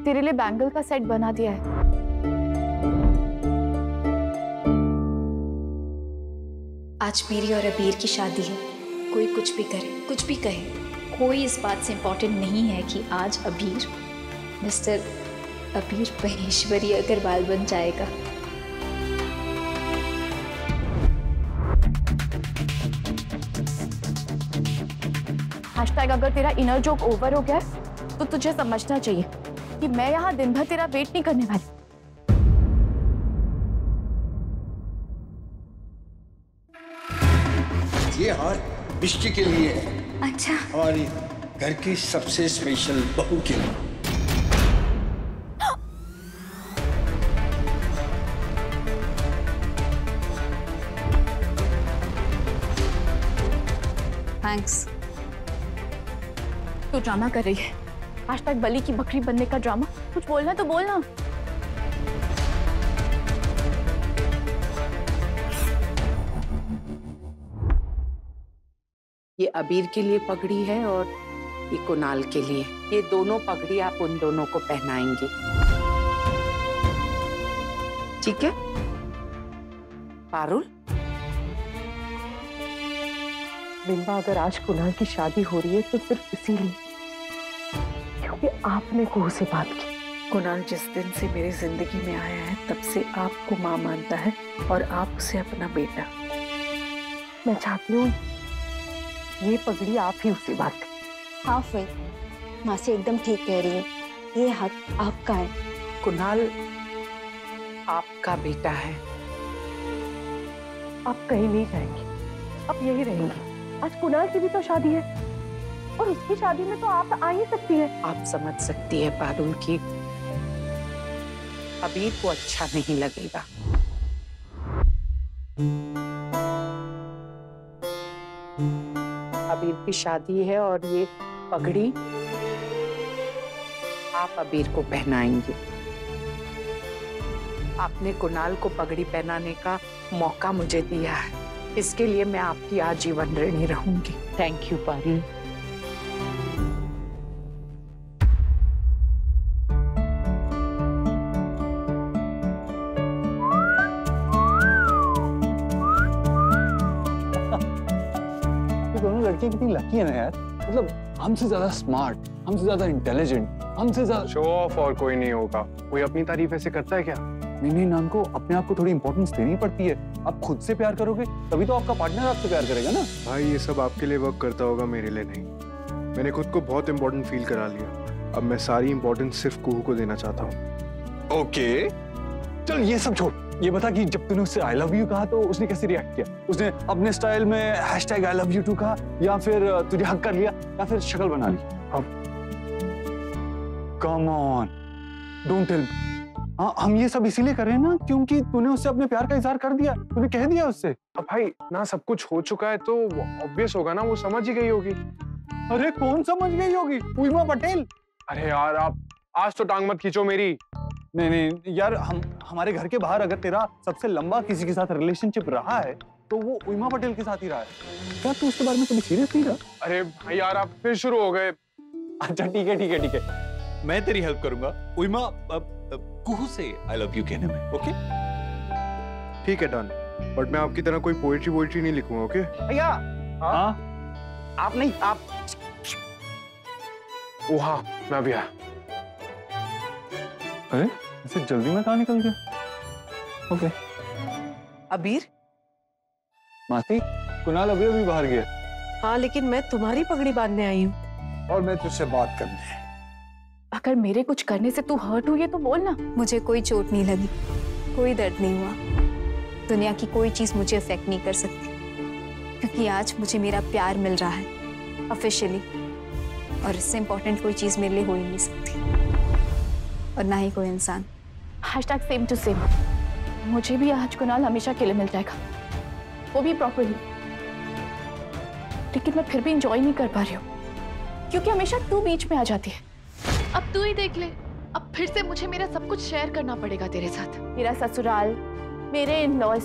तेरे लिए बैंगल का सेट बना दिया है। आज मेरी और अबीर की शादी है। कोई कुछ भी करे, कुछ भी कहे, कोई इस बात से इम्पोर्टेंट नहीं है कि आज अबीर मिस्टर अबीर महेश्वरी अग्रवाल बन जाएगा। हैशटैग अगर तेरा इनर जोक ओवर हो गया तो तुझे समझना चाहिए कि मैं यहाँ दिन भर तेरा वेट नहीं करने वाली। ये हार बिस्की के लिए है। अच्छा। हमारी घर की सबसे स्पेशल बहू के लिए। थैंक्स। तू ड्रामा कर रही है। आज तक बलि की बकरी बनने का ड्रामा। कुछ बोलना तो बोलना। ये अबीर के लिए पगड़ी है और ये कुणाल के लिए। ये दोनों पगड़ी आप उन दोनों को पहनाएंगे, ठीक है? पारुल, बिंबा, अगर आज कुणाल की शादी हो रही है तो सिर्फ इसीलिए क्योंकि आपने कुहू से बात की। कुणाल जिस दिन से मेरी जिंदगी में आया है तब से आपको माँ मानता है और आप उसे अपना बेटा। मैं चाहती हूँ ये पगड़ी आप ही उसे बांधे। हाँ फिर मासी एकदम ठीक कह रही है, ये हक आपका है। कुणाल आपका बेटा है। आप कहीं नहीं जाएंगे, आप यही रहेंगे। आज कुणाल की भी तो शादी है और उसकी शादी में तो आप आ ही सकती है। आप समझ सकती है पारुल की अबीर को अच्छा नहीं लगेगा। अबीर की शादी है और ये पगड़ी आप अबीर को पहनाएंगे। आपने कुणाल को पगड़ी पहनाने का मौका मुझे दिया है, इसके लिए मैं आपकी आजीवन ऋणी रहूंगी। Thank you Parul. दोनों लड़कियां कितनी लकी है ना यार। मतलब हमसे ज्यादा स्मार्ट, हमसे ज्यादा इंटेलिजेंट, हमसे ज्यादा शो ऑफ और कोई नहीं होगा। कोई अपनी तारीफ ऐसे करता है क्या? नहीं नानको, अपने आप को थोड़ी इंपॉर्टेंस देनी पड़ती है। आप खुद से प्यार करोगे तभी तो आपका पार्टनर आपसे प्यार करेगा ना। भाई ये सब आपके लिए वर्क करता होगा, मेरे लिए नहीं। मैंने खुद को बहुत इंपॉर्टेंट फील करा लिया। अब मैं सारी इंपॉर्टेंस सिर्फ कुहू को देना चाहता हूँ। ओके चल ये सब छोड़, ये बता कि जब तूने उससे आई लव यू कहा तो उसने कैसे रिएक्ट किया? उसने अपने स्टाइल में hashtag I love you too कहा या फिर तुझे हक कर लिया या फिर शक्ल बना ली? अब कम ऑन, डोंट टेल। हाँ हम ये सब इसीलिए कर रहे हैं ना क्योंकि तूने उससे अपने प्यार का इजहार कर दिया, तूने कह दिया उससे। अब भाई ना सब कुछ हो चुका है तो ऑब्वियस होगा ना, वो समझ ही गई होगी। अरे कौन समझ गई होगी? उमा पटेल। अरे यार आप आज तो टांग मत खींचो मेरी। नहीं यार, हमारे घर के बाहर अगर तेरा सबसे लंबा किसी के साथ रिलेशनशिप रहा है तो वो उमा पटेल के साथ ही रहा है। क्या तू उसके बारे में कभी सीरियस नहीं रहा? अरे भाई यार आप फिर शुरू हो गए। अच्छा ठीक है, मैं तेरी हेल्प करूंगा उमा कुहू से आई लव यू कहने में। ओके ठीक है डन, बट मैं आपकी तरह कोई पोएट्री नहीं लिखूंगा। ओके भैया? हाँ आप नहीं, आप। ओ हाँ मैं अभी आया। अरे इसे जल्दी में कहाँ निकल गया? ओके। अबीर? मासी, कुणाल अभी बाहर गया। हाँ लेकिन मैं तुम्हारी पगड़ी बांधने आई हूँ। और मैं तुझसे बात करने। अगर मेरे कुछ करने से तू हर्ट हुई है तो बोलना। मुझे कोई चोट नहीं लगी, कोई दर्द नहीं हुआ। दुनिया की कोई चीज मुझे अफेक्ट नहीं कर सकती क्योंकि आज मुझे मेरा प्यार मिल रहा है ऑफिशियली, और इससे इम्पोर्टेंट कोई चीज मेरे लिए हो ही नहीं सकती और ना ही कोई इंसान। Hashtag same to same. मुझे भी आज कुणाल हमेशा के लिए मिल जाएगा, वो भी प्रॉपरली। लेकिन मैं फिर भी इंजॉय नहीं कर पा रही हूँ क्योंकि हमेशा तू बीच में आ जाती है। अब तू ही देख ले, अब फिर से मुझे मेरा सब कुछ शेयर करना पड़ेगा तेरे साथ। मेरा ससुराल, मेरे इन-लॉज,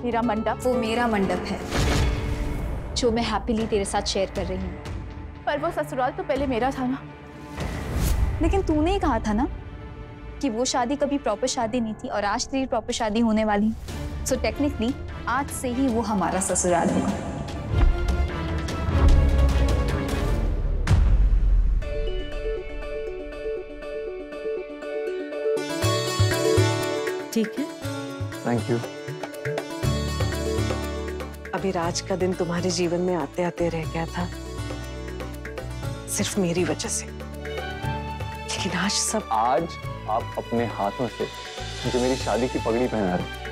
मेरा मंडप। वो मेरा मंडप है जो मैं हैप्पीली तेरे साथ शेयर कर रही हूँ। पर वो ससुराल तो पहले मेरा था ना। लेकिन तूने ही कहा था ना कि वो शादी कभी प्रॉपर शादी नहीं थी और आज तेरी प्रॉपर शादी होने वाली। सो टेक्निकली आज से ही वो हमारा ससुराल होगा। ठीक है। Thank you. अभी आज का दिन तुम्हारे जीवन में आते आते रह गया था, सिर्फ मेरी वजह से। लेकिन आज आप अपने हाथों से मुझे मेरी शादी की पगड़ी पहना रहे।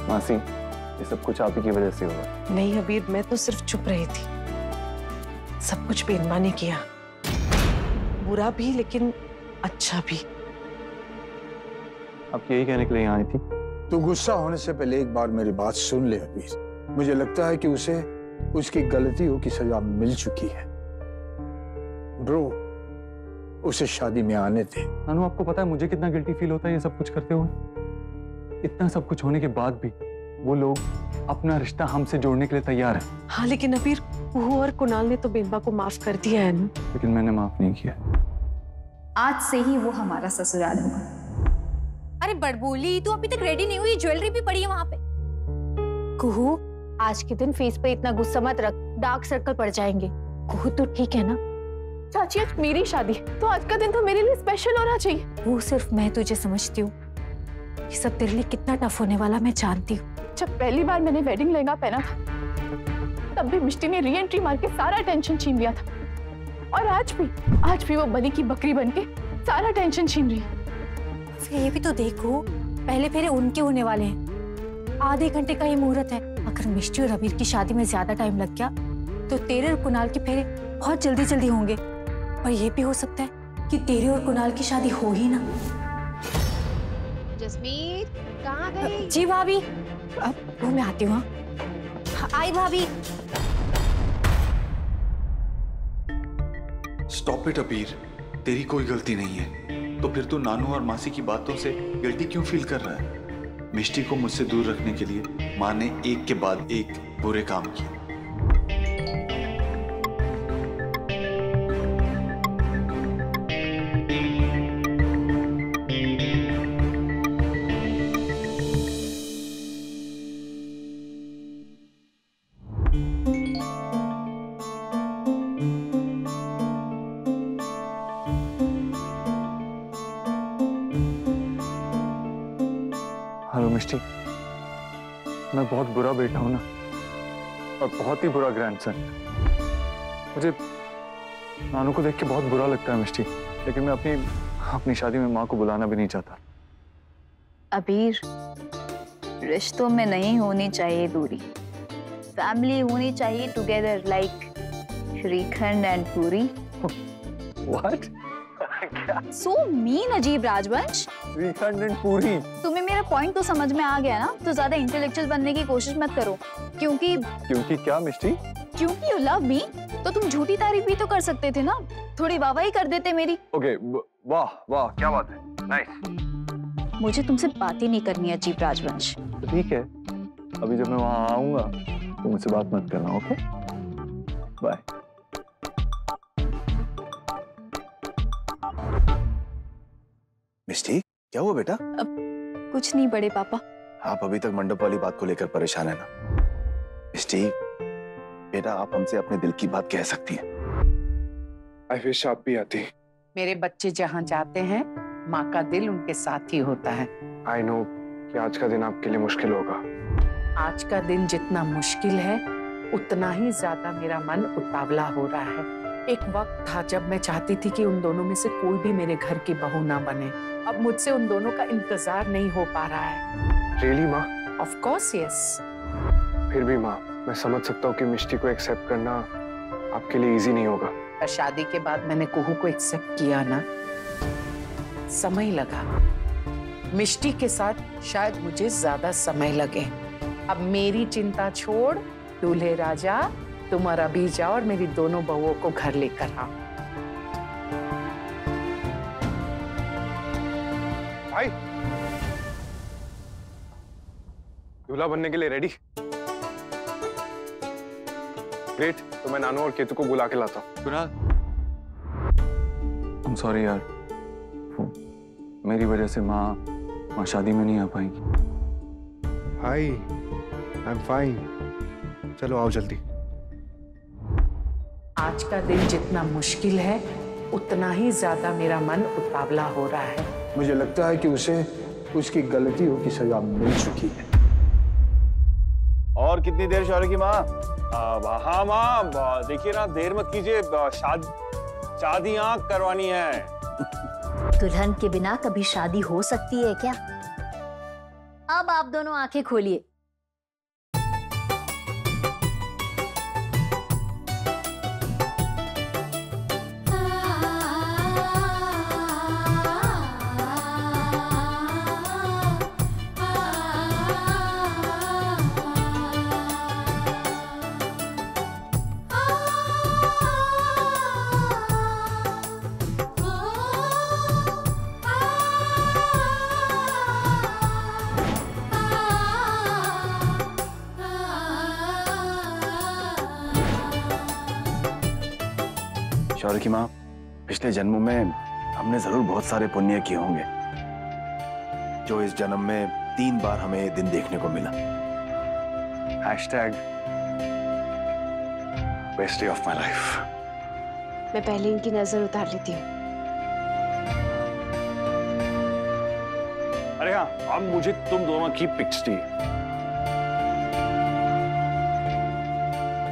मासी, ये सब कुछ आप ही की वजह से हुआ। नहीं अबीर, मैं तो सिर्फ चुप रही थी। सब कुछ बेनमा ने किया, बुरा भी लेकिन अच्छा भी। आप यही कहने के लिए यहाँ आई थी? तू गुस्सा होने से पहले एक बार मेरी बात सुन ले अबीर। मुझे लगता है कि उसे उसकी गलतियों की सजा मिल चुकी है। ब्रो, उसे शादी में आने दे। नानू, आपको पता है मुझे कितना गिल्टी फील होता है ये सब कुछ करते हुए? इतना सब कुछ होने के बाद भी वो लोग अपना रिश्ता हमसे जोड़ने के लिए तैयार है। हाँ लेकिन अबीर, कुहू और कुणाल ने तो बेनबा को माफ कर दिया है ना। लेकिन मैंने माफ नहीं किया। आज से ही वो हमारा ससुराल होगा। अरे बड़बोली, तू अभी तक रेडी नहीं हुई, ज्वेलरी भी पड़ी है वहां पे। कुहू, आज के दिन फेस पे इतना गुस्सा मत रख, डार्क सर्कल पड़ जाएंगे। कुहू तो ठीक है ना? चाची, आज मेरी शादी, तो आज का दिन तो मेरे लिए स्पेशल होना चाहिए। वो सिर्फ मैं तुझे समझती हूँ, ये सब तेरे लिए कितना टफ होने वाला मैं जानती हूँ। जब पहली बार मैंने वेडिंग लहंगा पहना था तब भी मिष्टी ने री एंट्री मार के सारा टेंशन छीन लिया था, और आज भी वो बनी की बकरी बन के सारा टेंशन छीन रही है। फिर ये भी तो देखो, पहले फेरे उनके होने वाले हैं, आधे घंटे का ये मुहूर्त है। अगर मिष्टी और अबीर की शादी में ज्यादा टाइम लग गया तो तेरे और कुणाल के फेरे बहुत जल्दी जल्दी होंगे, और ये भी हो सकता है कि तेरे और कुणाल की शादी हो ही ना। जसमीत, कहाँ गई? जी भाभी, अब वो मैं आती हूँ। आई भाभी। स्टॉप इट अबीर, तेरी कोई गलती नहीं है, तो फिर तू नानू और मासी की बातों से गिल्टी क्यों फील कर रहा है? मिष्टी को मुझसे दूर रखने के लिए माँ ने एक के बाद एक बुरे काम किए। हेलो मिष्टी, मैं बहुत बुरा बेटा हूं ना, और बहुत ही बुरा ग्रैंडसन। मुझे नानू को देख के बहुत बुरा लगता है मिष्टी, लेकिन मैं अपनी शादी में माँ को बुलाना भी नहीं चाहता। अबीर, रिश्तों में नहीं होनी चाहिए दूरी, फैमिली होनी चाहिए टुगेदर, लाइक श्रीखंड एंड पूरी। What? सो मीन अजीब राजवंश। श्रीखंड एंड पूरी। तुम्हें मेरा पॉइंट तो समझ में आ गया ना, तो ज्यादा इंटेलेक्चुअल बनने की कोशिश मत करो, क्योंकि क्या मिष्टी? क्योंकि यू लव मी, तो तुम झूठी तारीफ भी तो कर सकते थे ना, थोड़ी वाहवाही कर देते मेरी। ओके, वाह वाह, क्या बात है, नाइस। मुझे तुमसे बात ही नहीं करनी अजीब राजवंश। तो ठीक है, अभी जब मैं वहां आऊंगा तो मुझसे बात मत करना, ओके? बाय। मिष्टी, क्या हुआ बेटा? कुछ नहीं बड़े पापा। आप अभी तक मंडप वाली बात को लेकर परेशान है ना? मिष्टी, बेटा आप हमसे अपने दिल की बात कह सकती हैं। आई विश आप भी आती। मेरे बच्चे जहाँ जाते हैं माँ का दिल उनके साथ ही होता है। आई नो कि आज का दिन आपके लिए मुश्किल होगा। आज का दिन जितना मुश्किल है उतना ही ज्यादा मेरा मन उतावला हो रहा है। एक वक्त था जब मैं चाहती थी कि उन दोनों में से कोई भी मेरे घर की बहू ना बने। अब मुझसे उन दोनों का इंतजार नहीं हो पा रहा है। रियली माँ? Of course yes. फिर भी माँ, मैं समझ सकता हूँ कि मिष्टी को एक्सेप्ट करना आपके लिए इजी नहीं होगा। पर शादी के बाद मैंने कुहू को एक्सेप्ट किया ना, समय लगा। मिष्टी के साथ शायद मुझे ज्यादा समय लगे। अब मेरी चिंता छोड़, दूल्हे राजा तुम और अभी जाओ और मेरी दोनों बहुओं को घर लेकर आओ। भाई, दूल्हा बनने के लिए रेडी? ग्रेट, तो मैं नानू और केतु को बुला के लाता हूँ। कुणाल, I'm sorry यार, मेरी वजह से माँ शादी में नहीं आ पाएंगी। हाय, आई एम फाइन। चलो आओ जल्दी। आज का दिन जितना मुश्किल है उतना ही ज्यादा मेरा मन उतावला हो रहा है। मुझे लगता है कि उसे उसकी गलतियों की सजा मिल चुकी है। और कितनी देर शौर्य की माँ? हाँ माँ, देखिए ना, देर मत कीजिए, शादियां करवानी है। दुल्हन के बिना कभी शादी हो सकती है क्या? अब आप दोनों आंखें खोलिए। शौर्य की माँ, पिछले जन्मों में हमने जरूर बहुत सारे पुण्य किए होंगे, जो इस जन्म में 3 बार हमें ये दिन देखने को मिला। Best day of my life. मैं पहले इनकी नजर उतार लेती हूँ। अरे हाँ, अब मुझे तुम दोनों की पिक्स चाहिए।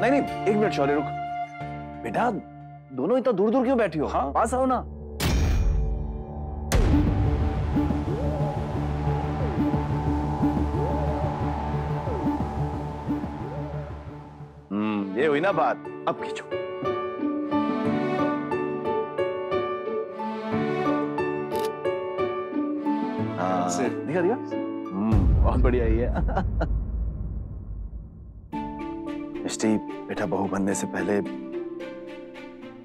नहीं, एक मिनट शौर्य, रुक। बेटा, दोनों इतना दूर दूर क्यों बैठी हो? हाँ? पास आओ ना। ये हुई ना बात। अब खींचो। हाँ, दिखा दिखा। बहुत बढ़िया ही है। मिष्टी, बेटा, बहू बनने से पहले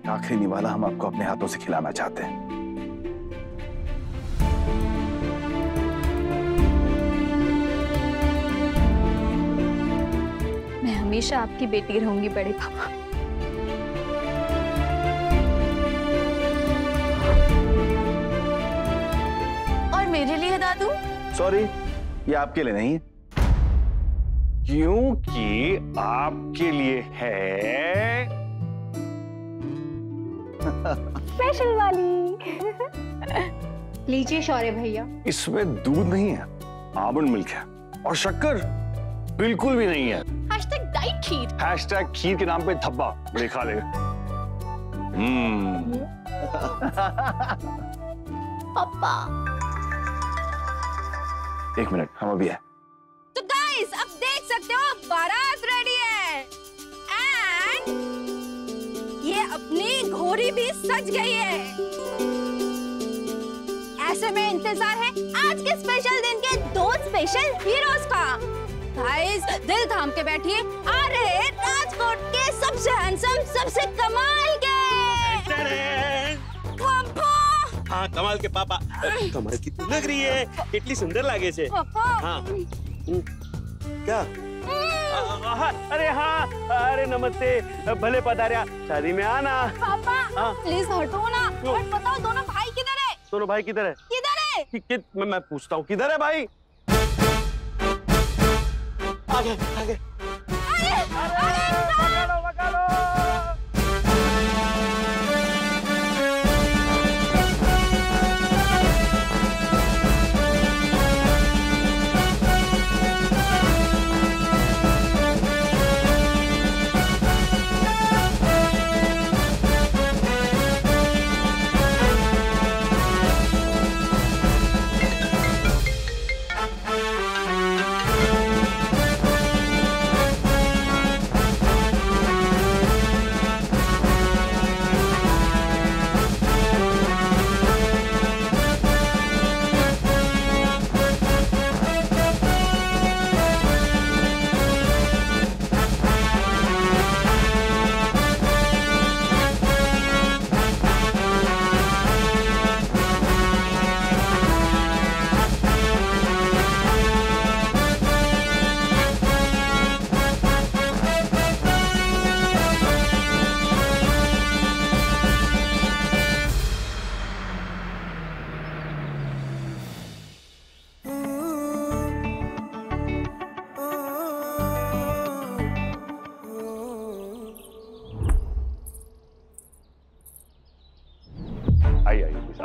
आखिरी निवाला हम आपको अपने हाथों से खिलाना चाहते हैं। मैं हमेशा आपकी बेटी रहूंगी बड़े पापा। और मेरे लिए दादू? सॉरी, ये आपके लिए नहीं है। क्योंकि आपके लिए है स्पेशल वाली। लीजिए शौर्य भैया। इसमें दूध नहीं है, आमंड मिल्क है, और शक्कर बिल्कुल भी नहीं है। डाइट खीर। खीर के नाम पे धब्बा देखा ले। पापा। एक मिनट, हम अभी है। तो गाइस, अब देख सकते हो बारात रेडी है एंड ये अपनी घोड़ी भी सज गई है। ऐसे में इंतजार है आज के स्पेशल दिन के 2 स्पेशल हीरोज का। गाइस, दिल थाम के बैठिए, आ रहे हैं राजकोट के सबसे हैंडसम, सबसे कमाल के पापा। हाँ, कमाल के पापा। कमाल की तू लग रही है, कितनी सुंदर लागे छे। हाँ, क्या? अरे हाँ, अरे नमस्ते, भले पधारिया, शादी में आना। पापा प्लीज हटो ना, और बताओ दोनों भाई किधर है? दोनों भाई किधर है? किधर है? मैं पूछता हूँ, किधर है भाई? आगे, आगे।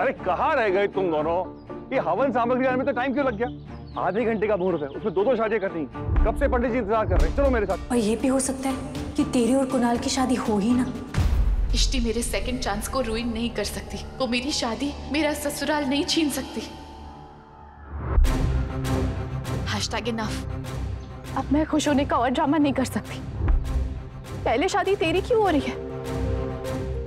अरे कहाँ रह गए तुम दोनों? ये हवन सामग्री आने में तो टाइम क्यों लग गया? आधे घंटे का मुहूर्त है, उसमें दो शादियां करनी। कब से पंडित जी इंतजार कर रहे हैं, चलो मेरे साथ। और ये भी हो सकता है कि तेरी और कुणाल की शादी हो ही ना। मिष्टी मेरे सेकंड चांस को रुइन नहीं कर सकती। वो मेरी शादी, मेरा ससुराल नहीं छीन सकती। Hashtag enough. अब मैं खुश होने का और ड्रामा नहीं कर सकती। पहले शादी तेरी क्यों हो रही है?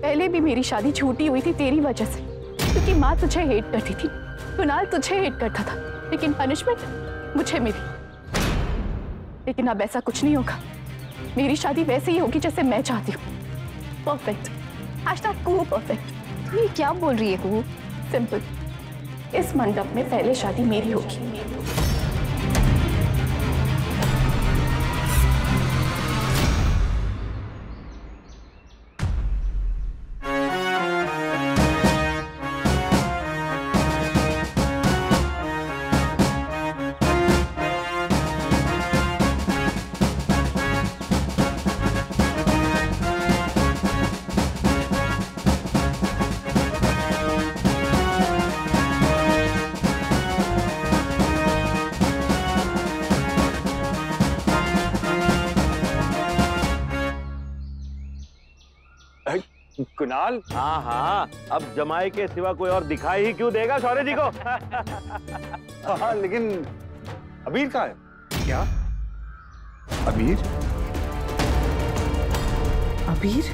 पहले भी मेरी शादी छूटी हुई थी तेरी वजह से, क्योंकि माँ तुझे हेट करती थी, कुणाल तुझे हेट करता था, लेकिन पनिशमेंट मुझे मिली। लेकिन अब ऐसा कुछ नहीं होगा। मेरी शादी वैसे ही होगी जैसे मैं चाहती हूँ। परफेक्ट। हैशटैग कुहू परफेक्ट। ये क्या बोल रही है कुहू? सिंपल। इस मंडप में पहले शादी मेरी होगी। कुणाल, हाँ हाँ, अब जमाई के सिवा कोई और दिखाई ही क्यों देगा शौर्य जी को? हाँ, लेकिन अबीर कहाँ है? क्या? अबीर? अबीर?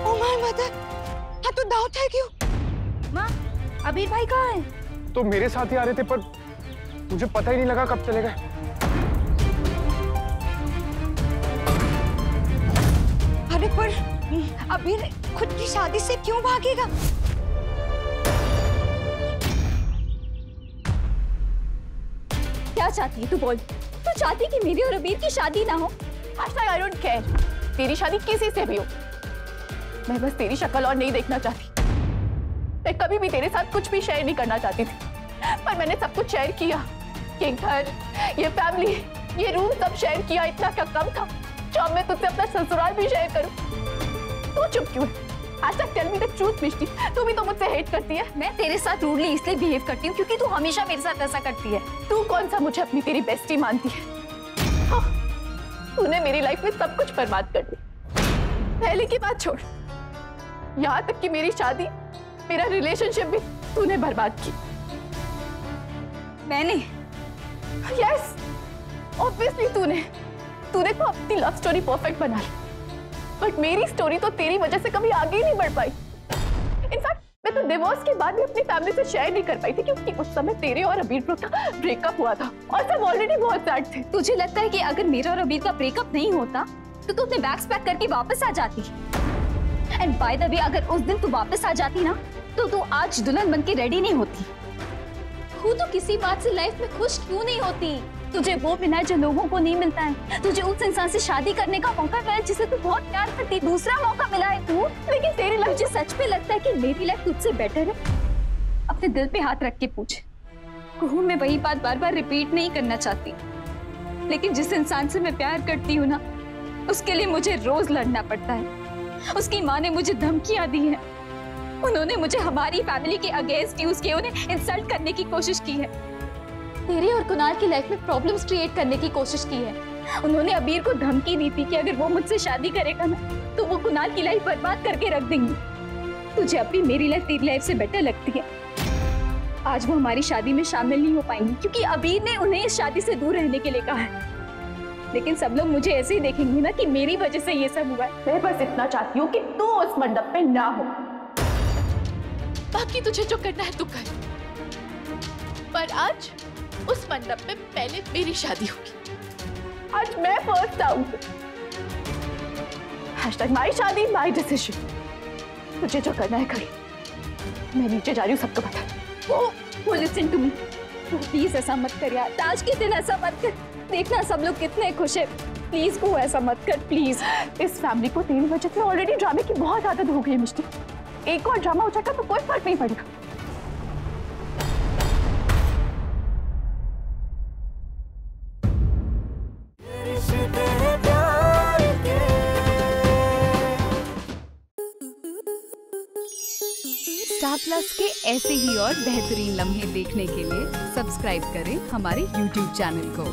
ओह माय मदर, हाँ तो दाऊद है क्यों? माँ, अबीर भाई कहाँ है? तो मेरे साथ ही आ रहे थे, पर मुझे पता ही नहीं लगा कब चले गए। अरे पर अबीर खुद की शादी से क्यों भागेगा? क्या चाहती है तू? बोल। तू चाहती कि मेरी और अबीर की शादी ना हो? I don't care। तेरी शादी किसी से भी हो, मैं बस तेरी शक्ल और नहीं देखना चाहती। मैं कभी भी तेरे साथ कुछ भी शेयर नहीं करना चाहती थी, पर मैंने सब कुछ शेयर किया। ये घर, ये फैमिली, ये रूम सब शेयर किया। इतना क्या कम था जो अब मैं तुझसे अपना ससुराल भी शेयर करूं? तू चुप क्यों है? Hashtag tell me the truth Mishti, तू भी तो मुझसे हेट करती है। मैं तेरे साथ रूडली इसलिए बिहेव करती हूँ क्योंकि तू हमेशा मेरे साथ ऐसा करती है। तू कौन सा मुझे अपनी तेरी बेस्टी मानती है? हाँ, तूने मेरी लाइफ में सब कुछ बर्बाद कर दिया। पहले की बात छोड़, यहाँ तक कि मेरी शादी, मेरा रिलेशनशिप भी तूने बर्बाद की। मैंने? यस, ऑब्वियसली तूने तो अपनी लव स्टोरी परफेक्ट बना ली, बट मेरी स्टोरी तो तेरी वजह से कभी आगे ही नहीं बढ़ पाई। इनफैक्ट मैं तो डिवोर्स के बाद भी अपनी फैमिली से शेयर नहीं कर पाई थी, क्योंकि उस समय तेरे और अबीर का ब्रेकअप हुआ था और सब ऑलरेडी बहुत सैड थे। तुझे लगता है कि अगर मेरा और अबीर का ब्रेकअप नहीं होता तो तू अपने बैग्स पैक करके वापस आ जाती? एंड बाय द वे, अगर उस दिन तू वापस आ जाती ना, तो तू आज दुल्हन बन के रेडी नहीं होती। तो किसी बात से लाइफ में खुश क्यों नहीं होती? तुझे वो मिला जो लोगों को नहीं मिलता है। तुझे उस इंसान से शादी करने का मौका मिला जिसे तू बहुत प्यार करती। दूसरा मौका मिला है तू, लेकिन तेरी लाइफ मुझे सच में लगता है कि मेरी लाइफ तुझसे बेटर है? अपने दिल पे हाथ रख के पूछ। कहूँ मैं वही बात बार बार रिपीट नहीं करना चाहती, लेकिन जिस इंसान से मैं प्यार करती हूँ ना, उसके लिए मुझे रोज लड़ना पड़ता है। उसकी माँ ने मुझे धमकियां दी है, उन्होंने मुझे हमारी फैमिली के अगेंस्ट यूज किया, उन्हें इंसल्ट करने की कोशिश की है, तेरे और कुणाल की लाइफ में प्रॉब्लम्स क्रिएट करने की कोशिश की है। उन्होंने अबीर को धमकी दी थी कि अगर वो मुझसे शादी करेगा ना, तो वो कुणाल की लाइफ बर्बाद करके रख देंगी। तुझे अब भी मेरी लाइफ तेरी लाइफ से बेटर लगती है। आज वो हमारी शादी में शामिल नहीं हो पाएंगी क्योंकि अबीर ने उन्हें इस शादी से दूर रहने के लिए कहा है, लेकिन सब लोग मुझे ऐसे ही देखेंगे ना कि मेरी वजह से ये सब हुआ है। मैं बस इतना चाहती हूँ कि तू उस मंडप में ना हो, बाकी तुझे जो करना है तू कर, पर आज उस मंडप में पहले मेरी शादी होगी। आज मैं फर्स्ट आऊंगी। हैशटैग माई शादी माई डिसीजन। तुझे जो करना है कर। मैं नीचे जा रही हूँ, सबको बता। वो लिसन टू मी, प्लीज ऐसा मत कर यार। आज के दिन ऐसा मत कर। देखना सब लोग कितने खुश है। प्लीज को ऐसा मत कर प्लीज। इस फैमिली को तेरी वजह से ऑलरेडी ड्रामे की बहुत आदत हो गई है मिष्टी। एक और ड्रामा हो जाएगा तो कोई फर्क नहीं पड़ेगा। रिश्ते प्यार प्लस के ऐसे ही और बेहतरीन लम्हे देखने के लिए सब्सक्राइब करें हमारे YouTube चैनल को।